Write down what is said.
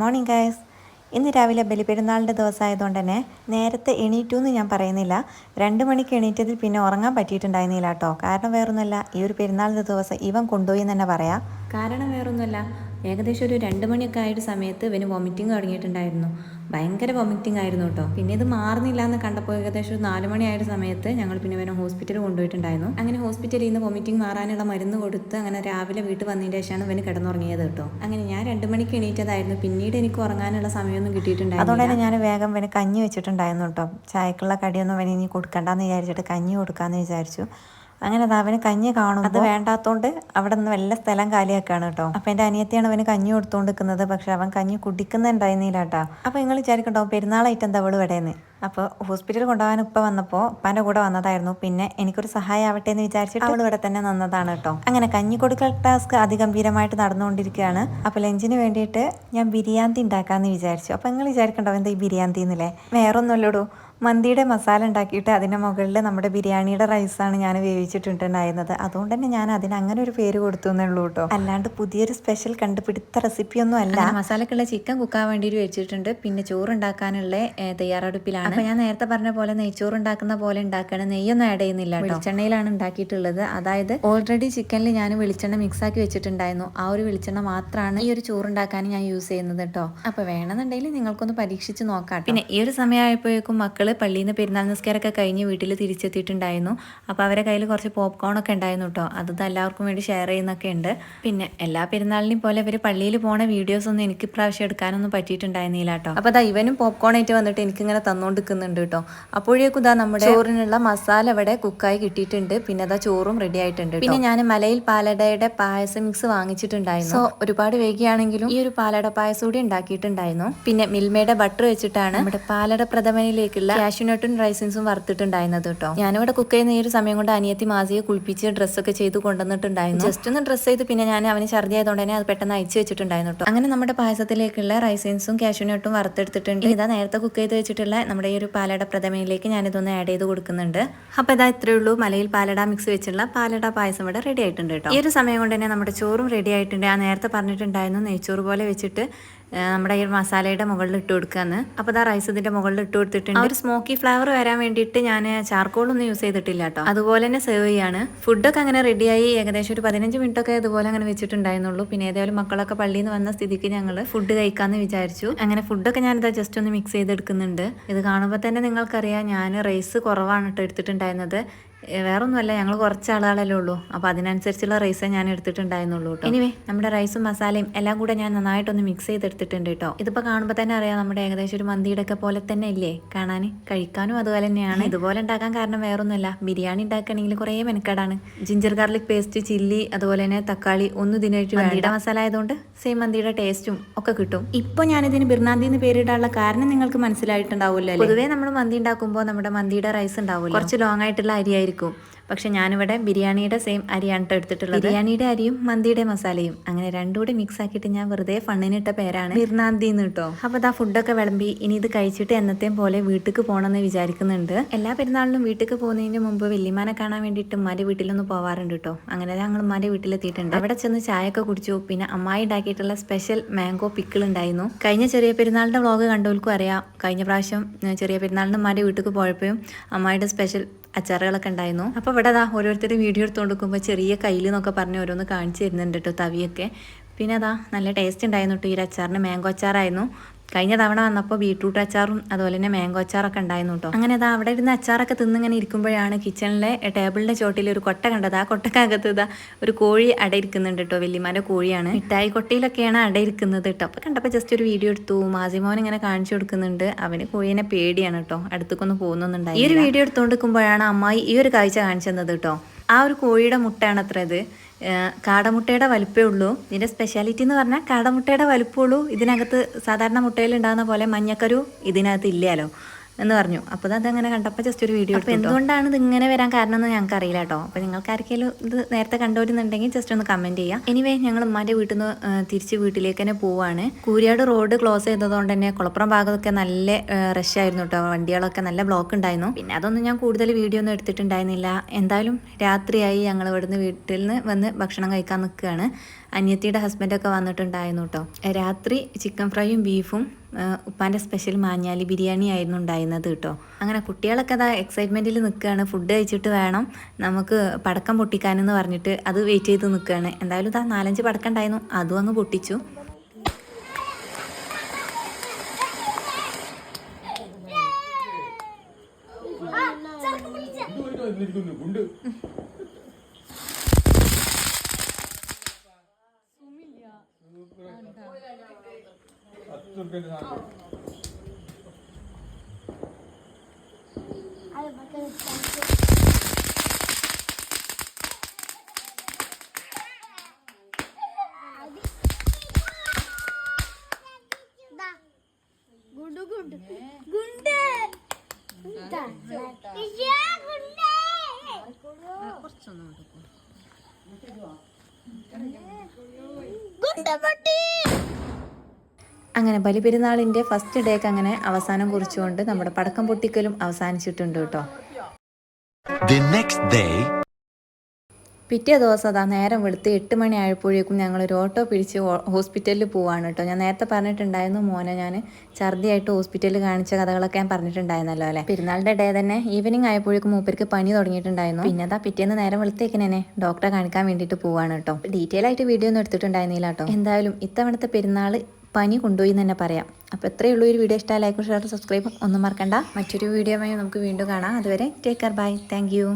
Morning guys. ഇന്ന് രാവിലെ ബലിപെരുന്നാളിൻ്റെ ദിവസമായതുകൊണ്ട് തന്നെ നേരത്തെ എണീറ്റു എന്ന് ഞാൻ പറയുന്നില്ല. 2 മണിക്ക് എണീറ്റതിൽ പിന്നെ ഉറങ്ങാൻ പറ്റിയിട്ടുണ്ടായിരുന്നില്ല കേട്ടോ. കാരണം വേറൊന്നുമല്ല, ഈ ഒരു പെരുന്നാളിൻ്റെ ദിവസം ഇവൻ കൊണ്ടുപോയി എന്ന് തന്നെ പറയാം. കാരണം വേറൊന്നുമല്ല, ഏകദേശം ഒരു 2 മണിയൊക്കെ ആയൊരു സമയത്ത് ഇവന് വോമിറ്റിംഗ് തുടങ്ങിയിട്ടുണ്ടായിരുന്നു. ഭയങ്കര വോമിറ്റിംഗ് ആയിരുന്നു കേട്ടോ. പിന്നെ ഇത് മാറുന്നില്ല എന്ന് കണ്ടപ്പോൾ ഏകദേശം ഒരു 4 മണിയായൊരു സമയത്ത് ഞങ്ങൾ പിന്നെ ഇവനെ ഹോസ്പിറ്റലിൽ കൊണ്ടുപോയിട്ടുണ്ടായിരുന്നു. അങ്ങനെ ഹോസ്പിറ്റലിൽ നിന്ന് വോമിറ്റിംഗ് മാറാനുള്ള മരുന്ന് കൊടുത്ത് അങ്ങനെ രാവിലെ വീട്ടിൽ വന്നതിന് ശേഷമാണ് ഇവന് കിടന്നുറങ്ങിയത് കേട്ടോ. അങ്ങനെ ഞാൻ 2 മണിക്ക് എണീറ്റതായിരുന്നു. പിന്നീട് എനിക്ക് ഉറങ്ങാനുള്ള സമയമൊന്നും കിട്ടിയിട്ടുണ്ടായിരുന്നു. അതുകൊണ്ട് തന്നെ ഞാൻ വേഗം ഇവന് കഞ്ഞി വെച്ചിട്ടുണ്ടായിരുന്നു കേട്ടോ. ചായക്കുള്ള കടിയൊന്നും ഇവന് ഇനി കൊടുക്കണ്ടെന്ന് വിചാരിച്ചിട്ട് കഞ്ഞി കൊടുക്കാമെന്ന് വിചാരിച്ചു. അങ്ങനെ അവന് കഞ്ഞി കാണും. അത് വേണ്ടാത്തോണ്ട് അവിടെ നിന്ന് വല്ല സ്ഥലം കാലിയാക്കാണ് കേട്ടോ. അപ്പൊ എൻ്റെ അനിയത്തിയാണ് അവന് കഞ്ഞി കൊടുത്തോണ്ട് നിൽക്കുന്നത്. പക്ഷെ അവൻ കഞ്ഞി കുടിക്കുന്നുണ്ടായിരുന്നില്ല കേട്ടോ. അപ്പൊ നിങ്ങൾ വിചാരിക്കണ്ടോ പെരുന്നാളായിട്ട് എന്താ അവള് ഇവിടെയെന്ന്. അപ്പോൾ ഹോസ്പിറ്റലിൽ കൊണ്ടുപോകാൻ ഇപ്പം വന്നപ്പോൾ ഉപ്പാൻ്റെ കൂടെ വന്നതായിരുന്നു. പിന്നെ എനിക്കൊരു സഹായം ആവട്ടെ എന്ന് വിചാരിച്ചിട്ട് അവൾ ഇവിടെ തന്നെ നിന്നതാണ് കേട്ടോ. അങ്ങനെ കഞ്ഞി കൊടുക്കൽ ടാസ്ക് അതിഗംഭീരമായിട്ട് നടന്നുകൊണ്ടിരിക്കുകയാണ്. അപ്പോൾ ലഞ്ചിന് വേണ്ടിയിട്ട് ഞാൻ ബിരിയാണി ഉണ്ടാക്കാമെന്ന് വിചാരിച്ചു. അപ്പോൾ നിങ്ങൾ വിചാരിക്കണ്ടോ എന്താ ഈ ബിരിയാണി എന്നല്ലേ? വേറൊന്നുമല്ലടോ, മന്തിയുടെ മസാല ഉണ്ടാക്കിയിട്ട് അതിൻ്റെ മുകളിൽ നമ്മുടെ ബിരിയാണിയുടെ റൈസാണ് ഞാൻ വേവിച്ചിട്ടുണ്ടായിരുന്നത്. അതുകൊണ്ട് തന്നെ ഞാൻ അതിന് അങ്ങനെ ഒരു പേര് കൊടുത്തു എന്നുള്ളൂ കേട്ടോ. അല്ലാണ്ട് പുതിയൊരു സ്പെഷ്യൽ കണ്ടുപിടുത്ത റെസിപ്പിയൊന്നും അല്ല. മസാലക്കുള്ള ചിക്കൻ കുക്കാൻ വേണ്ടിയിട്ട് വെച്ചിട്ടുണ്ട്. പിന്നെ ചോറ് ഉണ്ടാക്കാനുള്ള തയ്യാറെടുപ്പിലാണ്. അപ്പോൾ ഞാൻ നേരത്തെ പറഞ്ഞ പോലെ നെയ്ച്ചോറ് ഉണ്ടാക്കുന്ന പോലെ ഉണ്ടാക്കണം. നെയ്യൊന്നും ആഡ് ചെയ്യുന്നില്ല, വെളിച്ചെണ്ണയിലാണ് ഉണ്ടാക്കിയിട്ടുള്ളത്. അതായത് ഓൾറെഡി ചിക്കനിൽ ഞാൻ വെളിച്ചെണ്ണ മിക്സ് ആക്കി വെച്ചിട്ടുണ്ടായിരുന്നു. ആ ഒരു വെളിച്ചെണ്ണ മാത്രമാണ് ഈ ഒരു ചോറുണ്ടാക്കാൻ ഞാൻ യൂസ് ചെയ്യുന്നത് കേട്ടോ. അപ്പോൾ വേണമെന്നുണ്ടെങ്കിൽ നിങ്ങൾക്കൊന്ന് പരീക്ഷിച്ച് നോക്കാം. പിന്നെ ഈ ഒരു സമയമായപ്പോഴേക്കും മക്കൾ പള്ളിയിൽ നിന്ന് പെരുന്നാൾ നിസ്കാരമൊക്കെ കഴിഞ്ഞ് വീട്ടിൽ തിരിച്ചെത്തിയിട്ടുണ്ടായിരുന്നു. അപ്പോൾ അവരെ കയ്യിൽ കുറച്ച് പോപ്കോണൊക്കെ ഉണ്ടായിരുന്നു കേട്ടോ. അത് എല്ലാവർക്കും വേണ്ടി ഷെയർ ചെയ്യുന്നൊക്കെ ഉണ്ട്. പിന്നെ എല്ലാ പെരുന്നാളിനെയും പോലെ ഇവർ പള്ളിയിൽ പോണ വീഡിയോസ് ഒന്നും എനിക്ക് ഇപ്രാവശ്യം എടുക്കാനൊന്നും പറ്റിയിട്ടുണ്ടായിരുന്നില്ല കേട്ടോ. അപ്പോൾ അതാ ഇവനും പോപ്കോൺ ആയിട്ട് വന്നിട്ട് എനിക്കിങ്ങനെ തന്നുകൊണ്ടിരിക്കുന്നുണ്ട് കേട്ടോ. അപ്പോഴേക്കും ഇതാ നമ്മുടെ ചോറിനുള്ള മസാല ഇവിടെ കുക്കായി കിട്ടിയിട്ടുണ്ട്. പിന്നെ അതാ ചോറും റെഡി ആയിട്ടുണ്ട്. പിന്നെ ഞാൻ മലയിൽ പാലടയുടെ പായസ മിക്സ് വാങ്ങിച്ചിട്ടുണ്ടായിരുന്നു. സോ ഒരുപാട് വൈകിയാണെങ്കിലും ഈ ഒരു പാലട പായസം കൂടി ഉണ്ടാക്കിയിട്ടുണ്ടായിരുന്നു. പിന്നെ മിൽമയുടെ ബട്ടർ വെച്ചിട്ടാണ് നമ്മുടെ പാലട പ്രഥമനിലേക്കുള്ള കാഷ്യൂനട്ടും റൈസിൻസും വറുത്തിട്ടുണ്ടായിരുന്നത് കേട്ടോ. ഞാനിവിടെ കുക്ക് ചെയ്യുന്ന ഈ ഒരു സമയം കൊണ്ട് അനിയത്തി മാസിയെ കുളിപ്പിച്ച് ഡ്രസ്സൊക്കെ ചെയ്ത് കൊണ്ടുവന്നിട്ടുണ്ടായിരുന്നു. ജസ്റ്റ് ഒന്ന് ഡ്രസ്സ് ചെയ്ത് പിന്നെ ഞാൻ അവന് ഛർദി ആയതുകൊണ്ട് തന്നെ അത് പെട്ടെന്ന് അയച്ചു വെച്ചിട്ടുണ്ടായിരുന്നു കേട്ടോ. അങ്ങനെ നമ്മുടെ പായസത്തിലേക്കുള്ള റൈസിൻസും കാഷ്യൂനട്ടും വറുത്തെടുത്തിട്ടുണ്ട്. ഇതാ നേരത്തെ കുക്ക് ചെയ്ത് വെച്ചിട്ടുള്ള നമ്മുടെ ഈ ഒരു പാലട പ്രഥമയിലേക്ക് ഞാനിതൊന്ന് ആഡ് ചെയ്ത് കൊടുക്കുന്നുണ്ട്. അപ്പോൾ ഇതാ ഇത്രയേ ഉള്ളൂ, മലയിൽ പാലട മിക്സ് വെച്ചുള്ള പാലട പായസം ഇവിടെ റെഡി ആയിട്ടുണ്ട് കേട്ടോ. ഈ ഒരു സമയം കൊണ്ട് തന്നെ നമ്മുടെ ചോറും റെഡി ആയിട്ടുണ്ട്. ആ നേരത്തെ പറഞ്ഞിട്ടുണ്ടായിരുന്നു നെയ്ച്ചോറ് പോലെ വെച്ചിട്ട് നമ്മുടെ ഈ മസാലയുടെ മുകളിൽ ഇട്ട് കൊടുക്കാന്ന്. അപ്പോൾ ഇതാ റൈസ് ഇതിൻ്റെ മുകളിൽ ഇട്ട് കൊടുത്തിട്ടുണ്ട്. ആ ഒരു സ്മോക്കി ഫ്ലേവർ വരാൻ വേണ്ടിയിട്ട് ഞാൻ ചാർക്കോളൊന്നും യൂസ് ചെയ്തിട്ടില്ല കേട്ടോ. അതുപോലെ തന്നെ സെർവ് ചെയ്യാണ്. ഫുഡൊക്കെ അങ്ങനെ റെഡിയായി ഏകദേശം ഒരു 15 മിനിറ്റൊക്കെ ഇതുപോലെ അങ്ങനെ വെച്ചിട്ടുണ്ടായിരുന്നുള്ളൂ. പിന്നെ ഏതായാലും മക്കളൊക്കെ പള്ളിയിൽ നിന്ന് വന്ന സ്ഥിതിക്ക് ഞങ്ങൾ ഫുഡ് കഴിക്കാമെന്ന് വിചാരിച്ചു. അങ്ങനെ ഫുഡൊക്കെ ഞാനിതാ ജസ്റ്റ് ഒന്ന് മിക്സ് ചെയ്തെടുക്കുന്നുണ്ട്. ഇത് കാണുമ്പോൾ തന്നെ നിങ്ങൾക്കറിയാം ഞാൻ റൈസ് കുറവാണ് കേട്ടോ എടുത്തിട്ടുണ്ടായിരുന്നത്. വേറൊന്നുമല്ല, ഞങ്ങൾ കുറച്ച് ആളുകളല്ലേ ഉള്ളൂ. അപ്പോൾ അതിനനുസരിച്ചുള്ള റൈസേ ഞാൻ എടുത്തിട്ടുണ്ടായിരുന്നുള്ളൂ കേട്ടോ. എനിവേ നമ്മുടെ റൈസും മസാലയും എല്ലാം കൂടെ ഞാൻ നന്നായിട്ടൊന്ന് മിക്സ് ചെയ്തെടുത്തിട്ടുണ്ട് കേട്ടോ. ഇതിപ്പോൾ കാണുമ്പോൾ തന്നെ അറിയാം നമ്മുടെ ഏകദേശം ഒരു മന്തിയുടെ ഒക്കെ പോലെ തന്നെ ഇല്ലേ കാണാൻ. കഴിക്കാനും അതുപോലെ തന്നെയാണ്. ഇതുപോലെ ഉണ്ടാക്കാൻ കാരണം വേറൊന്നുമല്ല, ബിരിയാണി ഉണ്ടാക്കുകയാണെങ്കിൽ കുറേ മെനക്കേടാണ്. ജിഞ്ചർ ഗാർലിക് പേസ്റ്റ്, ചില്ലി, അതുപോലെ തന്നെ തക്കാളി ഒന്നും ഇതിനായിട്ട് മന്തിയുടെ മസാല ആയതുകൊണ്ട് സെയിം മന്തിയുടെ ടേസ്റ്റും ഒക്കെ കിട്ടും. ഇപ്പോൾ ഞാനിതിന് ബിർനാന്തി എന്ന് പേരിടാനുള്ള കാരണം നിങ്ങൾക്ക് മനസ്സിലായിട്ടുണ്ടാവില്ല. പൊതുവേ നമ്മൾ മന്തി ഉണ്ടാക്കുമ്പോൾ നമ്മുടെ മന്തിയുടെ റൈസ് ഉണ്ടാവില്ല, കുറച്ച് ലോങ് ആയിട്ടുള്ള അരിയായിരിക്കും. പക്ഷെ ഞാനിവിടെ ബിരിയാണിയുടെ സെയിം അരിയാണ് എടുത്തിട്ടുള്ളത്. ബിരിയാണിയുടെ അരിയും മന്തിയുടെ മസാലയും അങ്ങനെ രണ്ടും കൂടി മിക്സ് ആക്കിയിട്ട് ഞാൻ വെറുതെ ഫണ്ണിനിട്ട പേരാണ് ബിർനാന്തി എന്ന് കേട്ടോ. അപ്പോൾ ഇതാ ഫുഡൊക്കെ വിളമ്പി ഇനി ഇത് കഴിച്ചിട്ട് എന്നത്തെയും പോലെ വീട്ടിലേക്ക് പോകണമെന്ന് വിചാരിക്കുന്നുണ്ട്. എല്ലാ പെരുന്നാളിലും വീട്ടിലേക്ക് പോകുന്നതിന് മുമ്പ് വല്യമാനെ കാണാൻ വേണ്ടിയിട്ട് ഉമ്മാൻ്റെ വീട്ടിലൊന്ന് പോവാറുണ്ട് കേട്ടോ. അങ്ങനെ ഞങ്ങൾ ഉമ്മാൻ്റെ വീട്ടിലെത്തിയിട്ടുണ്ട്. അവിടെ ചെന്ന് ചായയൊക്കെ കുടിച്ചു. പിന്നെ അമ്മായി ഉണ്ടാക്കിയിട്ടുള്ള സ്പെഷ്യൽ മാംഗോ പിക്കിൾ ഉണ്ടായിരുന്നു. കഴിഞ്ഞ ചെറിയ പെരുന്നാളിൻ്റെ വ്ളോഗ് കണ്ടവർക്കും അറിയാം. കഴിഞ്ഞ പ്രാവശ്യം ചെറിയ പെരുന്നാളിന് ഉമ്മാൻ്റെ വീട്ടിലേക്ക് പോയപ്പോഴും അമ്മായിയുടെ സ്പെഷ്യൽ അച്ചാറുകളൊക്കെ ഉണ്ടായിരുന്നു. അപ്പോൾ ഇവിടെ അതാ ഓരോരുത്തർ വീഡിയോ എടുത്ത് കൊടുക്കുമ്പോൾ ചെറിയ കയ്യിൽ എന്നൊക്കെ പറഞ്ഞ് ഓരോന്ന് കാണിച്ചു തരുന്നുണ്ട് കേട്ടോ, തവിയൊക്കെ. പിന്നെ അതാ നല്ല ടേസ്റ്റ് ഉണ്ടായിരുന്നു കേട്ടോ. ഈ ഒരു അച്ചാറിന് മാംഗോ അച്ചാറായിരുന്നു. കഴിഞ്ഞ തവണ വന്നപ്പോൾ ബീട്രൂട്ട് അച്ചാറും അതുപോലെ തന്നെ മാംഗോ അച്ചാറൊക്കെ ഉണ്ടായിരുന്നു കേട്ടോ. അങ്ങനെ അതാ അവിടെ ഇരുന്ന് അച്ചാറൊക്കെ തിന്നിങ്ങനെ ഇരിക്കുമ്പോഴാണ് കിച്ചണിലെ ടേബിളിൻ്റെ ചോട്ടിൽ ഒരു കൊട്ട കണ്ടത്. ആ കൊട്ടക്കകത്ത് ഇതാ ഒരു കോഴി അടയിരിക്കുന്നുണ്ട് കേട്ടോ. വല്യമാൻ്റെ കോഴിയാണ്. മിഠായി കൊട്ടയിലൊക്കെയാണ് അടയിരിക്കുന്നത് കേട്ടോ. അപ്പോൾ കണ്ടപ്പോൾ ജസ്റ്റ് ഒരു വീഡിയോ എടുത്തു. മാസിമോൻ ഇങ്ങനെ കാണിച്ചു കൊടുക്കുന്നുണ്ട്. അവന് കോഴീനെ പേടിയാണ് കേട്ടോ, അടുത്തേക്കൊന്ന് പോകുന്നുണ്ടായി. ഈ ഒരു വീഡിയോ എടുത്തുകൊണ്ടിരിക്കുമ്പോഴാണ് അമ്മായി ഈ ഒരു കാഴ്ച കാണിച്ചു തന്നത് കേട്ടോ. ആ ഒരു കോഴിയുടെ മുട്ടയാണ് അത്ര ഇത്. കാടമുട്ടയുടെ വലുപ്പേ ഉള്ളൂ. ഇതിൻ്റെ സ്പെഷ്യാലിറ്റി എന്ന് പറഞ്ഞാൽ കാടമുട്ടയുടെ വലുപ്പമുള്ളൂ. ഇതിനകത്ത് സാധാരണ മുട്ടയിൽ ഉണ്ടാകുന്ന പോലെ മഞ്ഞക്കരു ഇതിനകത്ത് ഇല്ലല്ലോ. എന്ന് പറഞ്ഞു. അപ്പോൾ അതങ്ങനെ കണ്ടപ്പോൾ ജസ്റ്റ് ഒരു വീഡിയോ. അപ്പോൾ എന്തുകൊണ്ടാണ് ഇത് ഇങ്ങനെ വരാൻ കാരണം എന്ന് ഞങ്ങൾക്ക് അറിയില്ല കേട്ടോ. അപ്പോൾ നിങ്ങൾക്ക് ആർക്കെങ്കിലും ഇത് നേരത്തെ കണ്ടുവരുന്നുണ്ടെങ്കിൽ ജസ്റ്റ് ഒന്ന് കമൻറ്റ് ചെയ്യാം. എനിവേ ഞങ്ങൾ ഉമ്മാൻ്റെ വീട്ടിൽ നിന്ന് തിരിച്ച് വീട്ടിലേക്ക് തന്നെ പോവാണ്. കൂരിയാട് റോഡ് ക്ലോസ് ചെയ്തതുകൊണ്ട് തന്നെ കുളപ്പുറം ഭാഗത്തൊക്കെ നല്ല റഷ് ആയിരുന്നു കേട്ടോ. വണ്ടികളൊക്കെ നല്ല ബ്ലോക്ക് ഉണ്ടായിരുന്നു. പിന്നെ അതൊന്നും ഞാൻ കൂടുതൽ വീഡിയോ ഒന്നും എടുത്തിട്ടുണ്ടായിരുന്നില്ല. എന്തായാലും രാത്രിയായി ഞങ്ങൾ ഇവിടുന്ന് വീട്ടിൽ നിന്ന് വന്ന് ഭക്ഷണം കഴിക്കാൻ നിൽക്കുകയാണ്. അനിയത്തിയുടെ ഹസ്ബൻഡൊക്കെ വന്നിട്ടുണ്ടായിരുന്നു കേട്ടോ. രാത്രി ചിക്കൻ ഫ്രൈയും ബീഫും ഉപ്പാൻ്റെ സ്പെഷ്യൽ മാഞ്ഞാലി ബിരിയാണി ആയിരുന്നു ഉണ്ടായിരുന്നത് കേട്ടോ. അങ്ങനെ കുട്ടികളൊക്കെ അതാ എക്സൈറ്റ്മെൻറ്റിൽ നിൽക്കുകയാണ്. ഫുഡ് കഴിച്ചിട്ട് വേണം നമുക്ക് പടക്കം പൊട്ടിക്കാനെന്ന് പറഞ്ഞിട്ട് അത് വെയിറ്റ് ചെയ്ത് നിൽക്കുകയാണ്. എന്തായാലും ഇതാ 4-5 പടക്കം ഉണ്ടായിരുന്നു, അതും അങ്ങ് പൊട്ടിച്ചു. അങ്ങനെ ബലിപെരുന്നാളിൻ്റെ ഫസ്റ്റ് ഡേക്ക് അങ്ങനെ അവസാനം കുറിച്ചുകൊണ്ട് നമ്മുടെ പടക്കം പൊട്ടിക്കലും അവസാനിച്ചിട്ടുണ്ട് കേട്ടോ. പിറ്റേ ദിവസം അതാ നേരം വെളുത്ത് 8 മണി ആയപ്പോഴേക്കും ഞങ്ങളൊരു ഓട്ടോ പിടിച്ച് ഹോസ്പിറ്റലിൽ പോവാണ് കേട്ടോ. ഞാൻ നേരത്തെ പറഞ്ഞിട്ടുണ്ടായിരുന്നു മോനെ ഞാൻ ഛർദിയായിട്ട് ഹോസ്പിറ്റലിൽ കാണിച്ച കഥകളൊക്കെ ഞാൻ പറഞ്ഞിട്ടുണ്ടായിരുന്നല്ലോ അല്ലേ. പെരുന്നാളിൻ്റെ ഡേ തന്നെ ഈവനിങ് ആയപ്പോഴേക്കും മൂപ്പർക്ക് പനി തുടങ്ങിയിട്ടുണ്ടായിരുന്നു. പിന്നെ അതാ പിറ്റേന്ന് നേരം വെളുത്തേക്കിനെ ഡോക്ടറെ കാണിക്കാൻ വേണ്ടിയിട്ട് പോവാണ് കേട്ടോ. ഡീറ്റെയിൽ ആയിട്ട് വീഡിയോ ഒന്നും എടുത്തിട്ടുണ്ടായിരുന്നില്ല കേട്ടോ. എന്തായാലും ഇത്തവണത്തെ പെരുന്നാൾ പനി കൊണ്ടുപോയി എന്ന് തന്നെ പറയാം. അപ്പോൾ എത്രയേ ഉള്ളൂ. ഒരു വീഡിയോ ഇഷ്ടമായി ലൈക്കും ഷെയറും സബ്സ്ക്രൈബും ഒന്നും മറക്കണ്ട. മറ്റൊരു വീഡിയോയുമായി നമുക്ക് വീണ്ടും കാണാം. അതുവരെ take care, bye, thank U.